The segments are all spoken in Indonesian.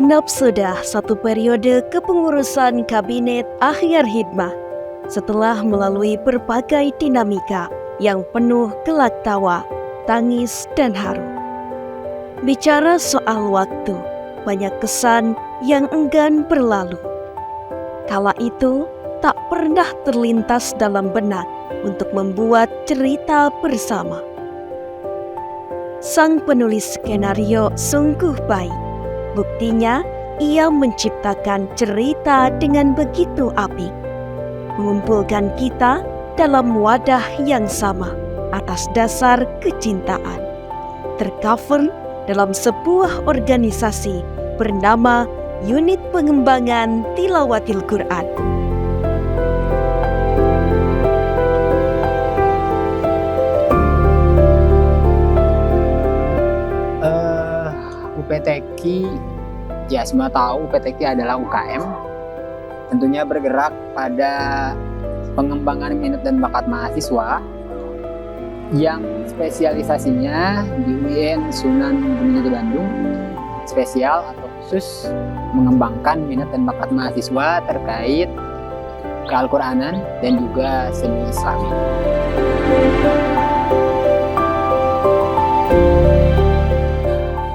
Genap sudah satu periode kepengurusan Kabinet Akhyar Hidmah setelah melalui berbagai dinamika yang penuh gelak tawa, tangis, dan haru. Bicara soal waktu, banyak kesan yang enggan berlalu. Kala itu tak pernah terlintas dalam benak untuk membuat cerita bersama. Sang penulis skenario sungguh baik. Buktinya, ia menciptakan cerita dengan begitu apik, mengumpulkan kita dalam wadah yang sama atas dasar kecintaan. Tercover dalam sebuah organisasi bernama Unit Pengembangan Tilawatil Quran. UPTQ, ya semua tahu UPTQ adalah UKM, tentunya bergerak pada pengembangan minat dan bakat mahasiswa yang spesialisasinya di UIN Sunan Gunung Jati Bandung, spesial atau khusus mengembangkan minat dan bakat mahasiswa terkait Al-Quranan dan juga seni Islami.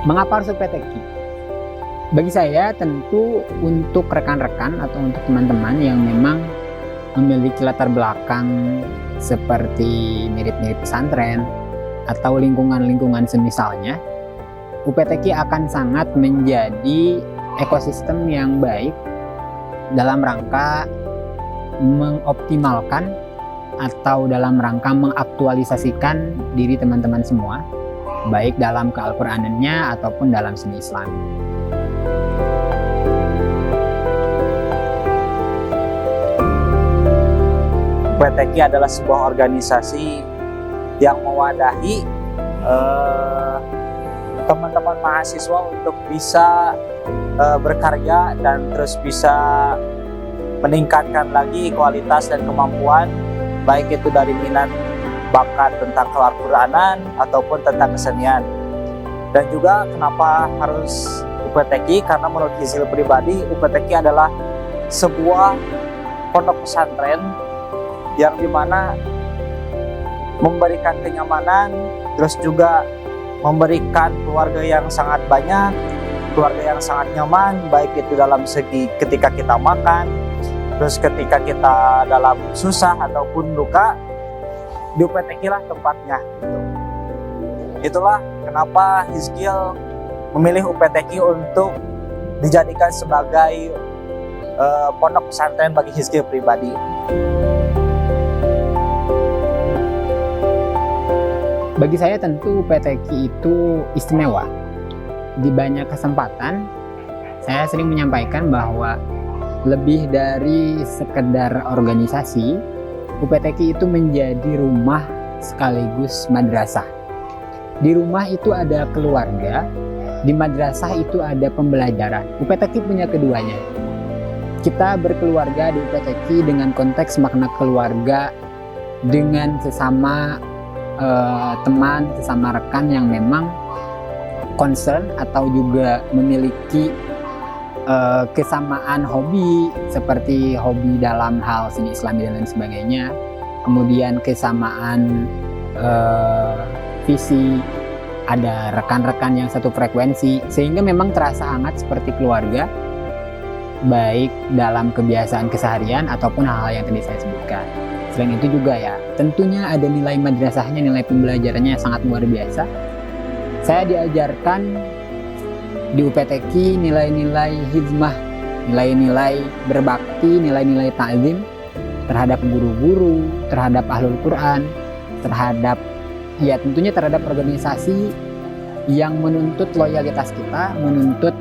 Mengapa harus UPTQ? Bagi saya tentu untuk rekan-rekan atau untuk teman-teman yang memang memiliki latar belakang seperti mirip-mirip pesantren atau lingkungan-lingkungan semisalnya, UPTQ akan sangat menjadi ekosistem yang baik dalam rangka mengoptimalkan atau dalam rangka mengaktualisasikan diri teman-teman semua, baik dalam ke-Al-Quranannya ataupun dalam seni Islam. UPTQ adalah sebuah organisasi yang mewadahi teman-teman mahasiswa untuk bisa berkarya dan terus bisa meningkatkan lagi kualitas dan kemampuan, baik itu dari minat bakat tentang Al-Quranan ataupun tentang kesenian. Dan juga kenapa harus UPTQ? Karena menurut Hizkil pribadi, UPTQ adalah sebuah pondok pesantren yang dimana memberikan kenyamanan, terus juga memberikan keluarga yang sangat banyak, keluarga yang sangat nyaman, baik itu dalam segi ketika kita makan, terus ketika kita dalam susah ataupun duka, di UPTQ lah tempatnya. Itulah kenapa Hizkil memilih UPTQ untuk dijadikan sebagai pondok pesantren bagi Hizkil pribadi. Bagi saya tentu UPTQ itu istimewa. Di banyak kesempatan saya sering menyampaikan bahwa lebih dari sekedar organisasi, UPTQ itu menjadi rumah sekaligus madrasah. Di rumah itu ada keluarga, di madrasah itu ada pembelajaran. UPTQ punya keduanya. Kita berkeluarga di UPTQ dengan konteks makna keluarga, dengan sesama teman, sesama rekan yang memang concern atau juga memiliki kesamaan hobi, seperti hobi dalam hal seni Islami dan lain sebagainya, kemudian kesamaan visi, ada rekan-rekan yang satu frekuensi, sehingga memang terasa hangat seperti keluarga, baik dalam kebiasaan keseharian ataupun hal-hal yang tadi saya sebutkan. Selain itu juga ya, tentunya ada nilai madrasahnya, nilai pembelajarannya yang sangat luar biasa. Saya diajarkan di UPTQ nilai-nilai hizmah, nilai-nilai berbakti, nilai-nilai ta'zim terhadap guru-guru, terhadap ahlul Quran, terhadap ya tentunya terhadap organisasi yang menuntut loyalitas kita, menuntut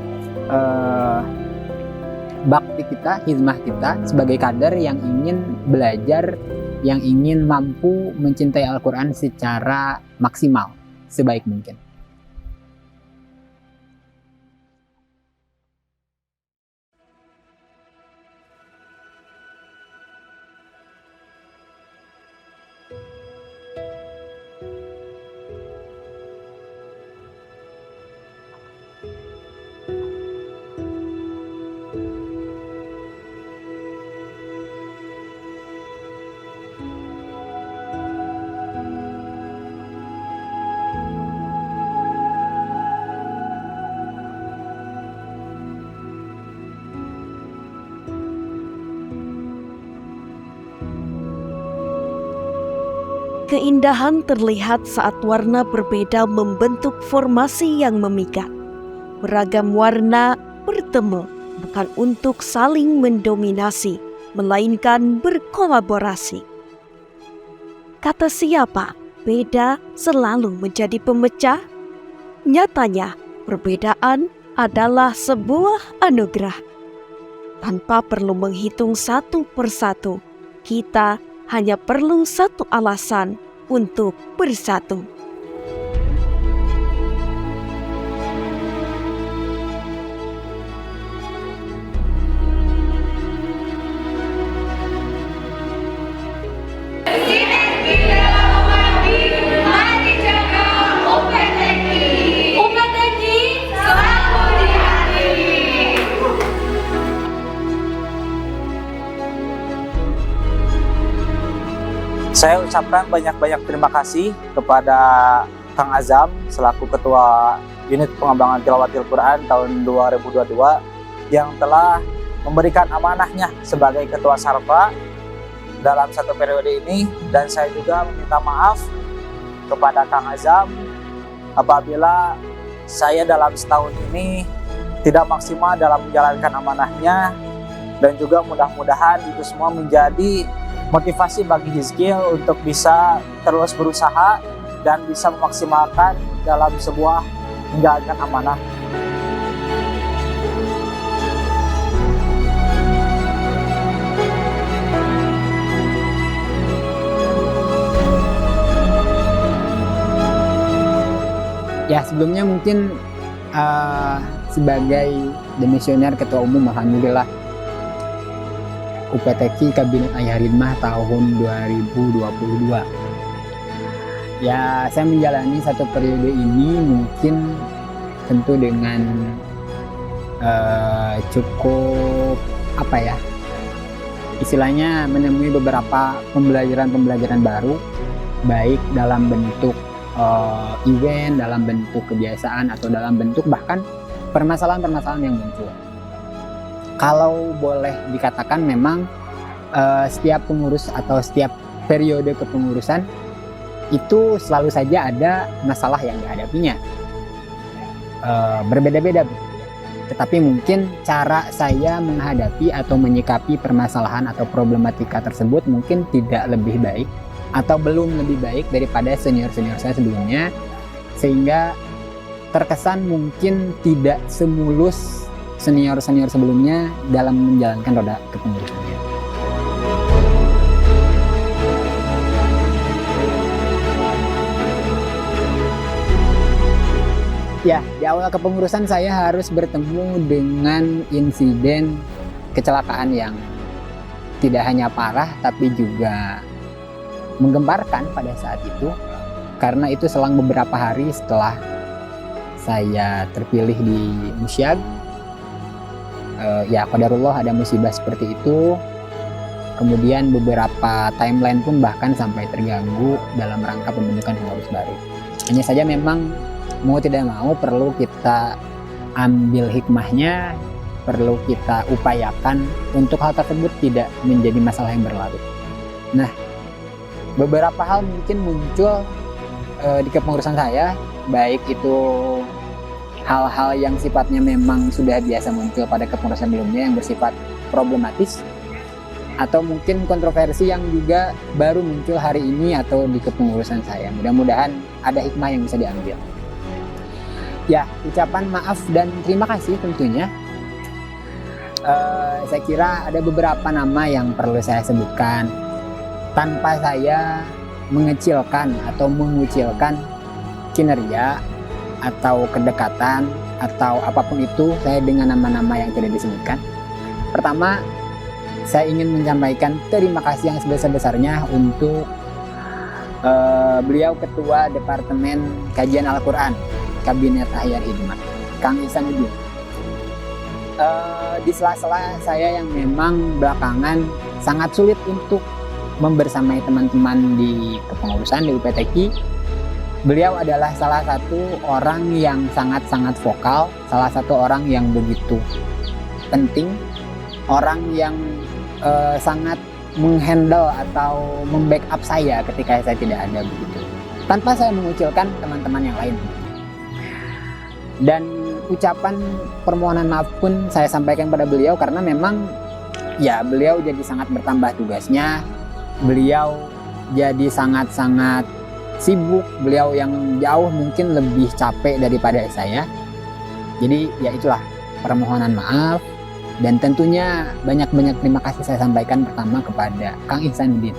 bakti kita, hizmah kita sebagai kader yang ingin belajar, yang ingin mampu mencintai Al-Quran secara maksimal, sebaik mungkin. keindahan terlihat saat warna berbeda membentuk formasi yang memikat. Beragam warna bertemu bukan untuk saling mendominasi, melainkan berkolaborasi. Kata siapa, beda selalu menjadi pemecah? Nyatanya, perbedaan adalah sebuah anugerah. Tanpa perlu menghitung satu persatu, kita hanya perlu satu alasan untuk bersatu. Saya ucapkan banyak-banyak terima kasih kepada Kang Azam selaku Ketua Unit Pengembangan Tilawatil Quran tahun 2022 yang telah memberikan amanahnya sebagai Ketua Sarpa dalam satu periode ini, dan saya juga meminta maaf kepada Kang Azam apabila saya dalam setahun ini tidak maksimal dalam menjalankan amanahnya, dan juga mudah-mudahan itu semua menjadi motivasi bagi Hizkil untuk bisa terus berusaha dan bisa memaksimalkan dalam sebuah menjalankan amanah. Ya, sebelumnya mungkin sebagai demisioner Ketua Umum, alhamdulillah UPTQ Kabinet Ahyar Hidmah tahun 2022. Ya, saya menjalani satu periode ini mungkin tentu dengan cukup istilahnya menemui beberapa pembelajaran baru, baik dalam bentuk event, dalam bentuk kebiasaan, atau dalam bentuk bahkan permasalahan-permasalahan yang muncul. Kalau boleh dikatakan memang setiap pengurus atau setiap periode kepengurusan itu selalu saja ada masalah yang dihadapinya. Berbeda-beda, tetapi mungkin cara saya menghadapi atau menyikapi permasalahan atau problematika tersebut mungkin tidak lebih baik atau belum lebih baik daripada senior-senior saya sebelumnya, sehingga terkesan mungkin tidak semulus senior-senior sebelumnya dalam menjalankan roda kepengurusannya. Ya, di awal kepengurusan saya harus bertemu dengan insiden kecelakaan yang tidak hanya parah tapi juga menggemparkan pada saat itu, karena itu selang beberapa hari setelah saya terpilih di Musyag. Ya, qadarullah ada musibah seperti itu. Kemudian beberapa timeline pun bahkan sampai terganggu dalam rangka pembentukan pengurus baru. Hanya saja memang mau tidak mau perlu kita ambil hikmahnya, perlu kita upayakan untuk hal tersebut tidak menjadi masalah yang berlarut. Nah, beberapa hal mungkin muncul di kepengurusan saya, baik itu hal-hal yang sifatnya memang sudah biasa muncul pada kepengurusan sebelumnya yang bersifat problematis, atau mungkin kontroversi yang juga baru muncul hari ini atau di kepengurusan saya. Mudah-mudahan ada hikmah yang bisa diambil. Ya, ucapan maaf dan terima kasih tentunya. Saya kira ada beberapa nama yang perlu saya sebutkan tanpa saya mengecilkan atau mengucilkan kinerja atau kedekatan atau apapun itu saya dengan nama-nama yang tidak disebutkan. Pertama, saya ingin menyampaikan terima kasih yang sebesar-besarnya untuk beliau Ketua Departemen Kajian Al-Quran Kabinet Ahyar Hidmah, Kang Ihsanuddin. Di sela-sela saya yang memang belakangan sangat sulit untuk membersamai teman-teman di kepengurusan di UPTQ, beliau adalah salah satu orang yang sangat-sangat vokal, salah satu orang yang begitu penting, orang yang sangat menghandle atau membackup saya ketika saya tidak ada begitu, tanpa saya mengucilkan teman-teman yang lain. Dan ucapan permohonan maaf pun saya sampaikan pada beliau karena memang ya beliau jadi sangat bertambah tugasnya, beliau jadi sangat-sangat sibuk, beliau yang jauh mungkin lebih capek daripada saya. Jadi ya itulah permohonan maaf, dan tentunya banyak-banyak terima kasih saya sampaikan pertama kepada Kang Ihsanuddin.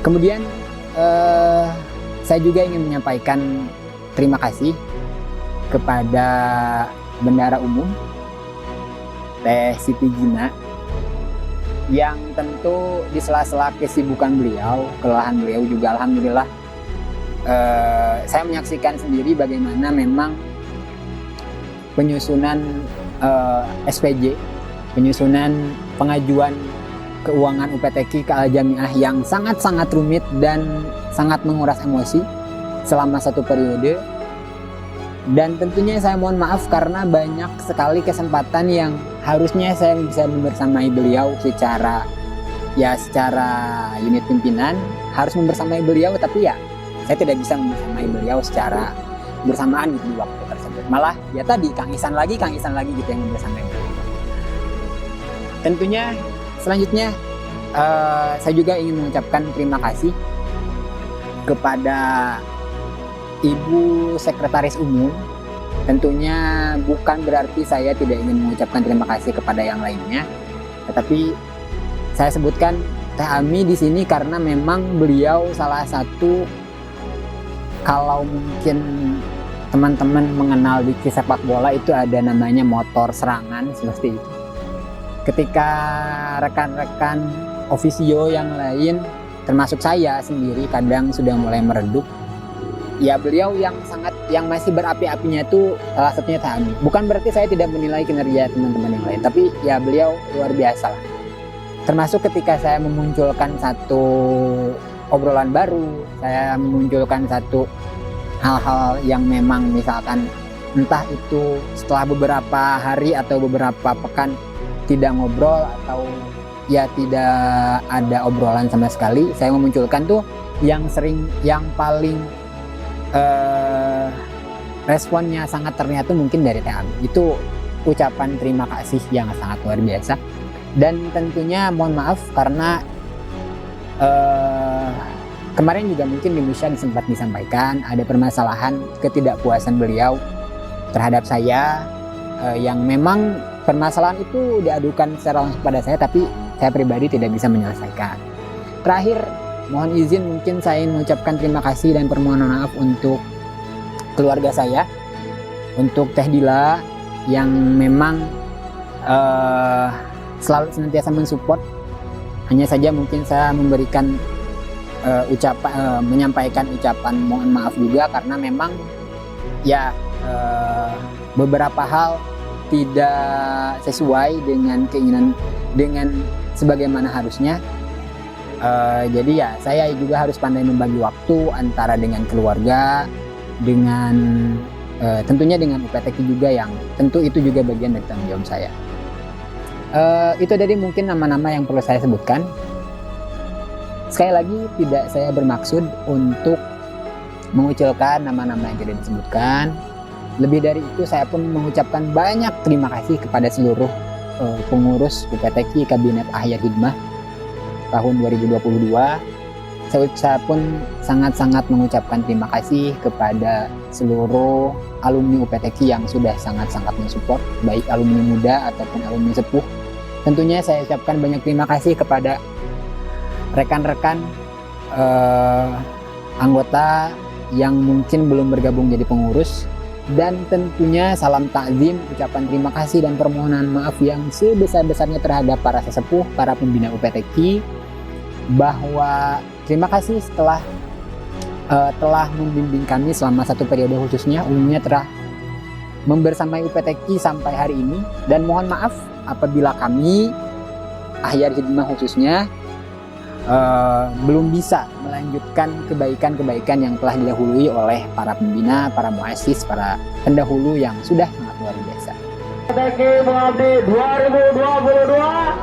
Kemudian saya juga ingin menyampaikan terima kasih kepada Bendahara Umum Teh Siti Gina, yang tentu di sela-sela kesibukan beliau, kelelahan beliau juga alhamdulillah saya menyaksikan sendiri bagaimana memang penyusunan SPJ, penyusunan pengajuan keuangan UPTQ ke Al-Jamiah yang sangat-sangat rumit dan sangat menguras emosi selama satu periode. Dan tentunya saya mohon maaf karena banyak sekali kesempatan yang harusnya saya bisa membersamai beliau secara unit pimpinan, harus membersamai beliau, tapi ya saya tidak bisa membersamai beliau secara bersamaan di waktu tersebut. Malah ya tadi Kang Ihsan lagi gitu yang membersamai beliau. Tentunya selanjutnya saya juga ingin mengucapkan terima kasih kepada Ibu Sekretaris Umum. Tentunya bukan berarti saya tidak ingin mengucapkan terima kasih kepada yang lainnya, tetapi saya sebutkan Teh Ami di sini karena memang beliau salah satu, kalau mungkin teman-teman mengenal di sepak bola itu ada namanya motor serangan seperti itu. Ketika rekan-rekan ofisio yang lain termasuk saya sendiri kadang sudah mulai meredup, ya beliau yang masih berapi-apinya itu salah satunya Teh Ami. Bukan berarti saya tidak menilai kinerja teman-teman yang lain, tapi ya beliau luar biasa lah. Termasuk ketika saya memunculkan satu obrolan baru, saya memunculkan satu hal-hal yang memang misalkan entah itu setelah beberapa hari atau beberapa pekan tidak ngobrol atau ya tidak ada obrolan sama sekali, saya memunculkan tuh yang paling responnya sangat terlihat tuh mungkin dari Teh Ami. Itu ucapan terima kasih yang sangat luar biasa. Dan tentunya mohon maaf karena kemarin juga mungkin di Musya sempat disampaikan ada permasalahan ketidakpuasan beliau terhadap saya, yang memang permasalahan itu diadukan secara langsung pada saya, tapi saya pribadi tidak bisa menyelesaikan. Terakhir, mohon izin mungkin saya mengucapkan terima kasih dan permohonan maaf untuk keluarga saya, untuk Teh Dila yang memang selalu senantiasa mensupport. Hanya saja mungkin saya memberikan menyampaikan ucapan mohon maaf juga karena memang ya beberapa hal tidak sesuai dengan keinginan dengan sebagaimana harusnya. Jadi ya saya juga harus pandai membagi waktu antara dengan keluarga, dengan tentunya dengan UPTQ juga yang tentu itu juga bagian dari tanggung jawab saya. Itu tadi mungkin nama-nama yang perlu saya sebutkan. Sekali lagi tidak saya bermaksud untuk mengucilkan nama-nama yang tidak disebutkan. Lebih dari itu saya pun mengucapkan banyak terima kasih kepada seluruh pengurus UPTQ Kabinet Ahyar Hidmah tahun 2022. Saya pun sangat-sangat mengucapkan terima kasih kepada seluruh alumni UPTQ yang sudah sangat-sangat mensupport, baik alumni muda ataupun alumni sepuh. Tentunya saya ucapkan banyak terima kasih kepada rekan-rekan anggota yang mungkin belum bergabung jadi pengurus, dan tentunya salam takzim, ucapan terima kasih dan permohonan maaf yang sebesar-besarnya terhadap para sesepuh, para pembina UPTQ, bahwa terima kasih telah membimbing kami selama satu periode, khususnya umumnya telah membersamai UPTQ sampai hari ini, dan mohon maaf apabila kami Ahyar Hidmah khususnya belum bisa melanjutkan kebaikan-kebaikan yang telah didahului oleh para pembina, para muassis, para pendahulu yang sudah sangat luar biasa. UPTQ Mengabdi 2022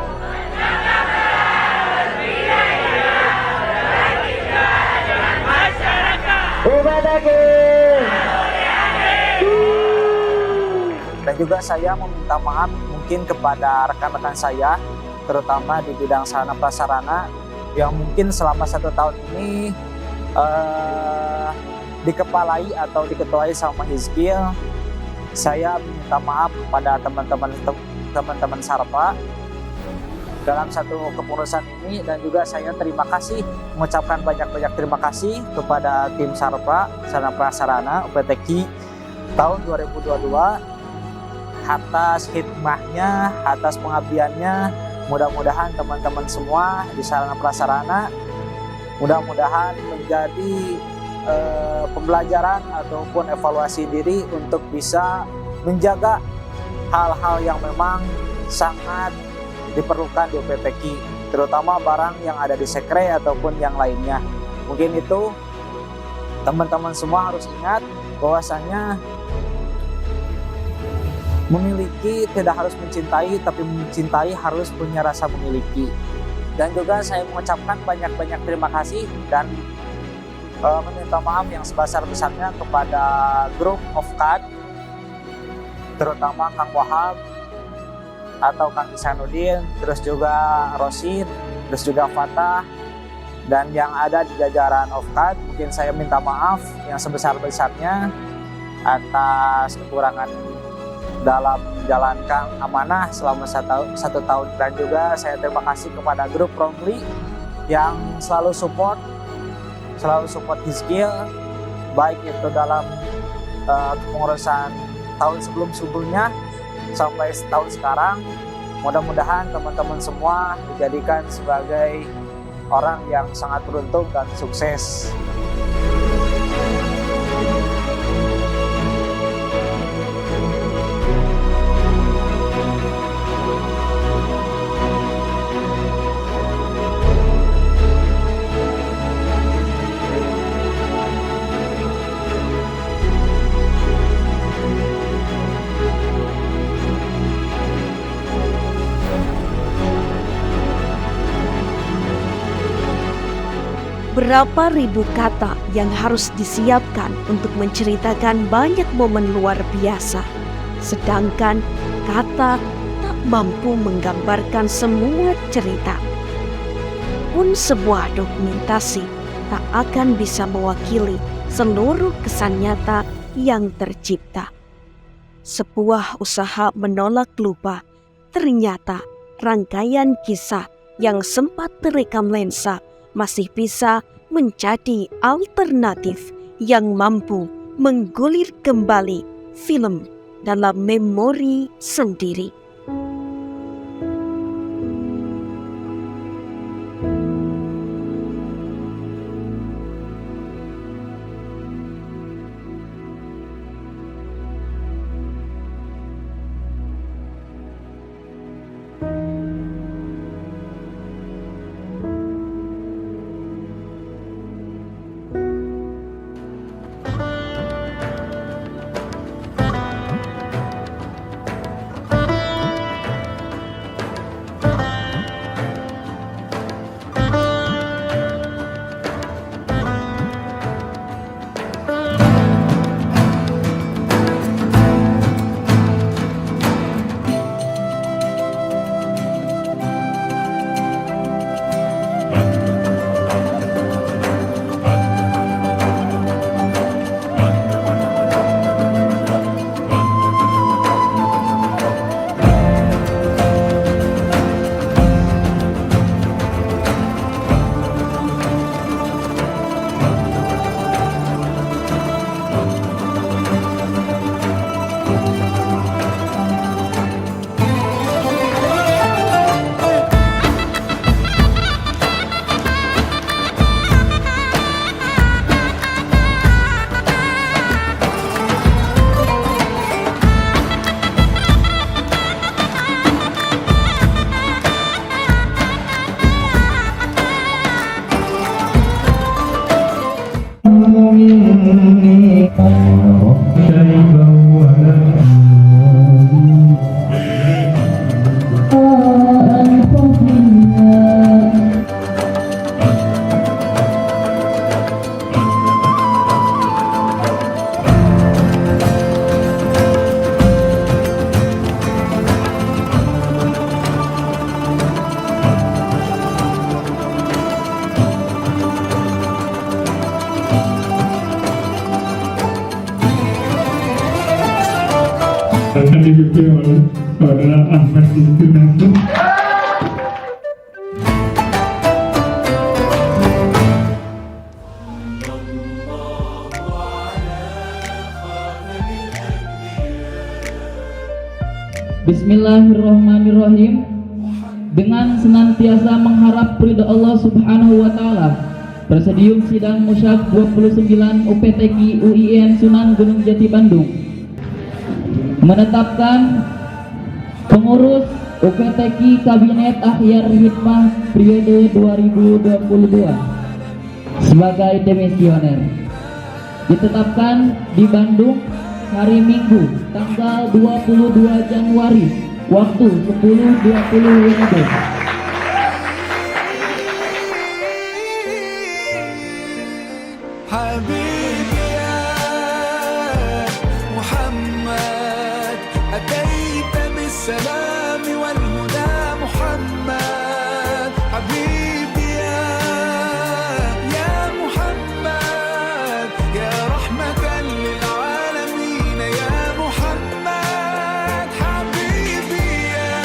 juga saya meminta maaf mungkin kepada rekan-rekan saya, terutama di bidang sarana prasarana, yang mungkin selama 1 tahun ini dikepalai atau diketuai sama Hizkil. Saya minta maaf kepada teman-teman Sarpa dalam satu kepengurusan ini, dan juga saya terima kasih, mengucapkan banyak-banyak terima kasih kepada tim Sarpa Sarana Prasarana UPTQ tahun 2022 atas hikmahnya, atas pengabdiannya. Mudah-mudahan teman-teman semua di sarana prasarana mudah-mudahan menjadi pembelajaran ataupun evaluasi diri untuk bisa menjaga hal-hal yang memang sangat diperlukan di UPTQ, terutama barang yang ada di sekre ataupun yang lainnya. Mungkin itu teman-teman semua harus ingat bahwasanya memiliki tidak harus mencintai, tapi mencintai harus punya rasa memiliki. Dan juga saya mengucapkan banyak-banyak terima kasih dan meminta maaf yang sebesar-besarnya kepada grup of CAD, terutama Kang Wahab atau Kang Isanuddin, terus juga Rosid, terus juga Fatah, dan yang ada di jajaran of CAD. Mungkin saya minta maaf yang sebesar-besarnya atas kekurangan dalam menjalankan amanah selama satu tahun. Dan juga saya terima kasih kepada grup Romli yang selalu support Hizkil, baik itu dalam kepengurusan tahun sebelumnya sampai tahun sekarang. Mudah-mudahan teman-teman semua dijadikan sebagai orang yang sangat beruntung dan sukses. Berapa ribu kata yang harus disiapkan untuk menceritakan banyak momen luar biasa, sedangkan kata tak mampu menggambarkan semua cerita. Pun sebuah dokumentasi tak akan bisa mewakili seluruh kesan nyata yang tercipta. Sebuah usaha menolak lupa, ternyata rangkaian kisah yang sempat terekam lensa masih bisa menjadi alternatif yang mampu menggulir kembali film dalam memori sendiri. dihidupi oleh saudara Ahmad Istinanto. Bismillahirrahmanirrahim. Dengan senantiasa mengharap ridha Allah Subhanahu wa taala, Presidium Sidang Musyak 29 UPTQ UIN Sunan Gunung Jati Bandung menetapkan pengurus UPTQ Kabinet Akhyar Hikmah periode 2022 sebagai demisioner. Ditetapkan di Bandung hari Minggu tanggal 22 Januari waktu 10.20 WIB. حبيبي يا محمد أتيت بالسلام والهدى محمد حبيبي يا محمد يا رحمة للعالمين يا محمد حبيبي يا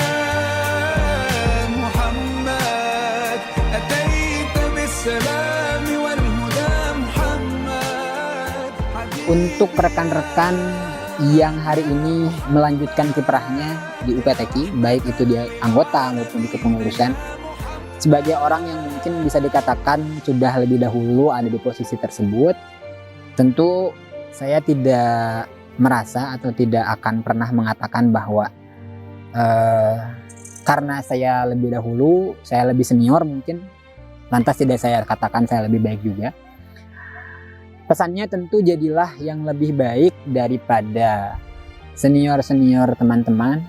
محمد أتيت بالسلام والهدى Untuk rekan-rekan yang hari ini melanjutkan kiprahnya di UPTQ, baik itu dia anggota maupun di kepengurusan, sebagai orang yang mungkin bisa dikatakan sudah lebih dahulu ada di posisi tersebut, tentu saya tidak merasa atau tidak akan pernah mengatakan bahwa karena saya lebih dahulu, saya lebih senior mungkin, lantas tidak saya katakan saya lebih baik juga. Pesannya tentu jadilah yang lebih baik daripada senior-senior teman-teman.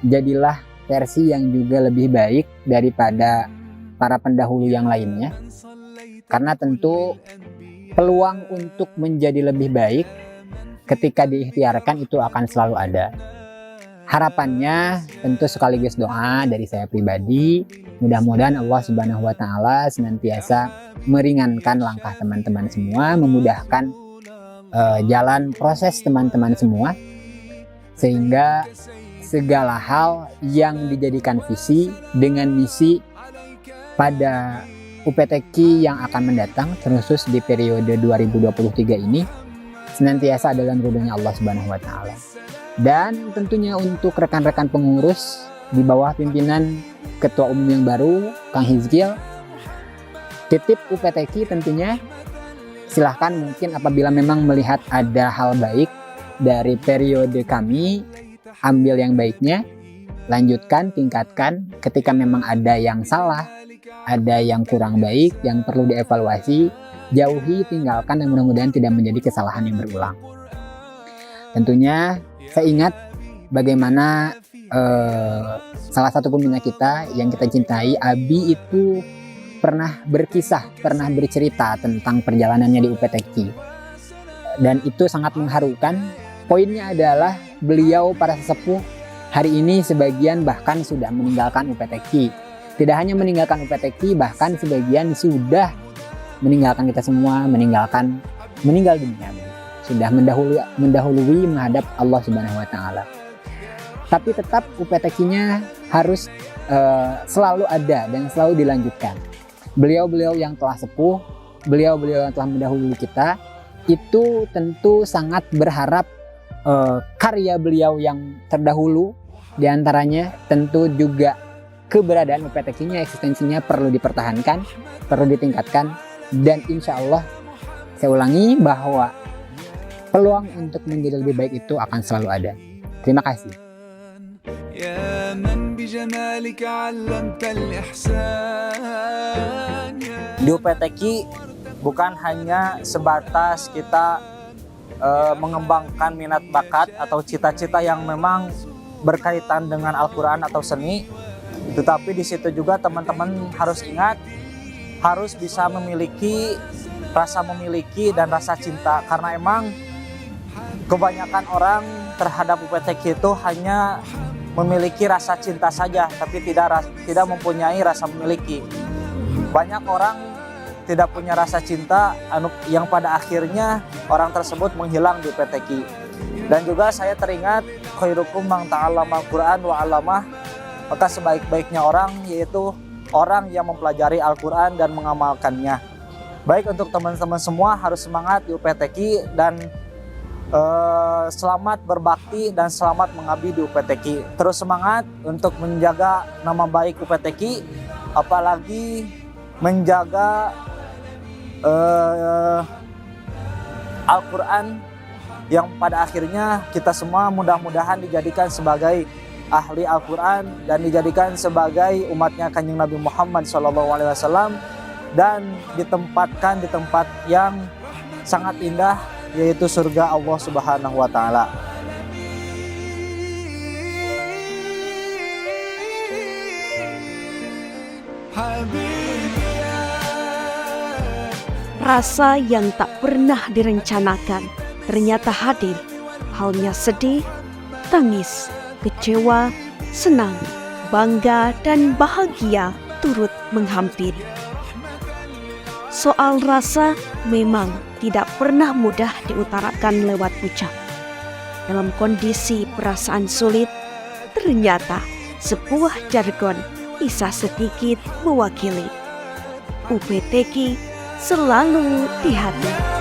Jadilah versi yang juga lebih baik daripada para pendahulu yang lainnya. Karena tentu peluang untuk menjadi lebih baik ketika diikhtiarkan itu akan selalu ada. Harapannya tentu sekaligus doa dari saya pribadi, mudah-mudahan Allah Subhanahu wa taala senantiasa meringankan langkah teman-teman semua, memudahkan jalan proses teman-teman semua, sehingga segala hal yang dijadikan visi dengan misi pada UPTQ yang akan mendatang, terkhusus di periode 2023 ini, senantiasa dalam ridhonya Allah Subhanahu wa taala. Dan tentunya untuk rekan-rekan pengurus di bawah pimpinan Ketua Umum yang baru, Kang Hizkil, titip UPTQ tentunya silahkan mungkin apabila memang melihat ada hal baik dari periode kami, ambil yang baiknya, lanjutkan, tingkatkan. Ketika memang ada yang salah, ada yang kurang baik, yang perlu dievaluasi, jauhi, tinggalkan, dan mudah-mudahan tidak menjadi kesalahan yang berulang. Tentunya saya ingat bagaimana salah satu pembina kita yang kita cintai, Abi, itu pernah berkisah, pernah bercerita tentang perjalanannya di UPTQ. Dan itu sangat mengharukan. Poinnya adalah beliau para sesepuh hari ini sebagian bahkan sudah meninggalkan UPTQ. Tidak hanya meninggalkan UPTQ, bahkan sebagian sudah meninggalkan kita semua, meninggal dunia. Sudah mendahului menghadap Allah Subhanahu wa taala. Tapi tetap UPTQ-nya harus selalu ada dan selalu dilanjutkan. Beliau-beliau yang telah sepuh, beliau-beliau yang telah mendahului kita, itu tentu sangat berharap karya beliau yang terdahulu, diantaranya tentu juga keberadaan UPTQ-nya, eksistensinya perlu dipertahankan, perlu ditingkatkan, dan insya Allah saya ulangi bahwa peluang untuk menjadi lebih baik itu akan selalu ada. Terima kasih. يا من بجمالك علمت الإحسان. Di UPTQ bukan hanya sebatas kita mengembangkan minat bakat atau cita-cita yang memang berkaitan dengan Al-Quran atau seni, tetapi di situ juga teman-teman harus ingat, harus bisa memiliki dan rasa cinta, karena emang kebanyakan orang terhadap UPTQ itu hanya memiliki rasa cinta saja, tapi tidak mempunyai rasa memiliki. Banyak orang tidak punya rasa cinta yang pada akhirnya orang tersebut menghilang di UPTQ. Dan juga saya teringat khairukum man ta'allama al-Qur'an wa 'allamah, maka sebaik-baiknya orang yaitu orang yang mempelajari Al-Qur'an dan mengamalkannya. Baik, untuk teman-teman semua harus semangat di UPTQ dan selamat berbakti dan selamat mengabdi di UPTQ. Terus semangat untuk menjaga nama baik UPTQ, apalagi menjaga Al-Quran yang pada akhirnya kita semua mudah-mudahan dijadikan sebagai ahli Al-Quran dan dijadikan sebagai umatnya Kanjeng Nabi Muhammad SAW, dan ditempatkan di tempat yang sangat indah, yaitu surga Allah Subhanahu wa Ta'ala. Rasa yang tak pernah direncanakan ternyata hadir. Halnya sedih, tangis, kecewa, senang, bangga, dan bahagia turut menghampiri. Soal rasa memang tidak pernah mudah diutarakan lewat ucap. Dalam kondisi perasaan sulit, ternyata sebuah jargon bisa sedikit mewakili. UPTQ selalu di hati.